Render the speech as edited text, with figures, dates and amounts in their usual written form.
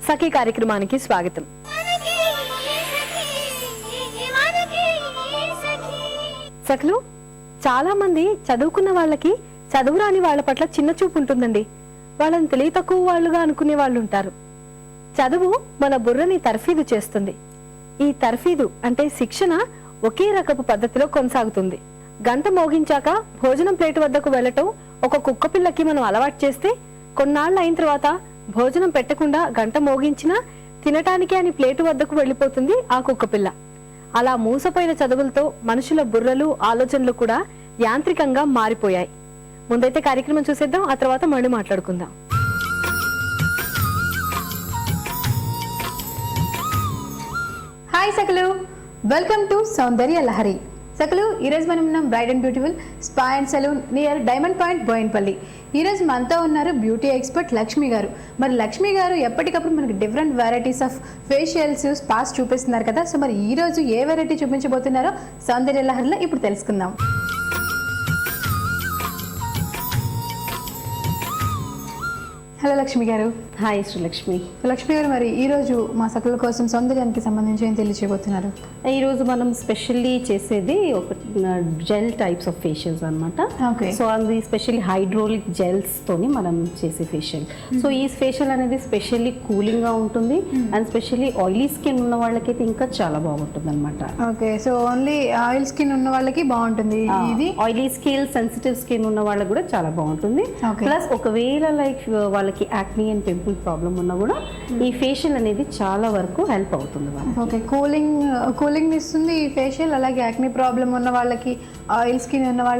సఖీ కార్యక్రమానికి స్వాగతం. సఖలు, చాలా మంది చదువుకున్న వాళ్ళకి చదువు రాని వాళ్ళ పట్ల చిన్న చూపు ఉంటుందండి. వాళ్ళని తెలివి తక్కువ వాళ్ళుగా అనుకునే వాళ్ళు ఉంటారు. చదువు మన బుర్రని తర్ఫీదు చేస్తుంది. ఈ తర్ఫీదు అంటే శిక్షణ ఒకే రకపు పద్ధతిలో కొనసాగుతుంది. గంట మోగించాక భోజనం ప్లేటు వద్దకు వెళ్ళటం ఒక కుక్క పిల్లకి మనం అలవాటు చేస్తే కొన్నాళ్ళు అయిన తర్వాత భోజనం పెట్టకుండా గంట మోగించినా తినటానికి అని ప్లేటు వద్దకు వెళ్ళిపోతుంది ఆ కుక్క పిల్ల. అలా మూసపోయిన చదువులతో మనుషుల బుర్రలు ఆలోచనలు కూడా యాంత్రికంగా మారిపోయాయి. ముందైతే కార్యక్రమం చూసేద్దాం, ఆ తర్వాత మళ్ళీ మాట్లాడుకుందాం. హాయ్ సకలు, వెల్కమ్ టు సౌందర్య లహరి. సకలు, ఈరోజు మనం ఉన్నాం bright and beautiful spa and salon near Diamond Point Bowenpally. ఈరోజు మనతో ఉన్నారు బ్యూటీ ఎక్స్పర్ట్ లక్ష్మి గారు. మరి లక్ష్మి గారు ఎప్పటికప్పుడు మనకి డిఫరెంట్ వెరైటీస్ ఆఫ్ ఫేషియల్స్, స్పాస్ చూపిస్తున్నారు కదా. సో మరి ఈరోజు ఏ వెరైటీ చూపించబోతున్నారో సౌందర్య లహరిలో ఇప్పుడు తెలుసుకుందాం. హలో లక్ష్మి గారు. హాయ్ శ్రీలక్ష్మి. లక్ష్మి గారు, మరి ఈరోజు మా సకల కోసం సౌందర్యానికి సంబంధించి ఏం తెలియజేయబోతున్నారు? ఈరోజు మనం స్పెషల్లీ చేసేది ఒక జెల్ టైప్స్ ఆఫ్ ఫేషియల్స్ అనమాట. సో అది స్పెషల్లీ హైడ్రోలిక్ జెల్స్ తోని మనం చేసే ఫేషియల్. సో ఈ ఫేషియల్ అనేది స్పెషల్లీ కూలింగ్ గా ఉంటుంది అండ్ స్పెషల్లీ ఆయిలీ స్కిన్ ఉన్న వాళ్ళకైతే ఇంకా చాలా బాగుంటుంది అనమాట. Okay, so only oil skin ఉన్న వాళ్ళకి బాగుంటుంది ఇది. ఆయిలీ స్కిన్, సెన్సిటివ్ స్కిన్ ఉన్న వాళ్ళకి కూడా చాలా బాగుంటుంది. ప్లస్ ఒకవేళ లైక్ వాళ్ళకి యాక్నీ అండ్ పింపుల్ ప్రాబ్లం ఉన్నా కూడా ఈ ఫేషియల్ అనేది చాలా వరకు హెల్ప్ అవుతుంది. ఓకే, కూలింగ్ ఇస్తుంది ఈ ఫేషియల్. అలాగే యాక్నీ ప్రాబ్లం ఉన్న వాళ్ళకి, ఆయిల్ స్కిన్ ఉన్న వాళ్ళకి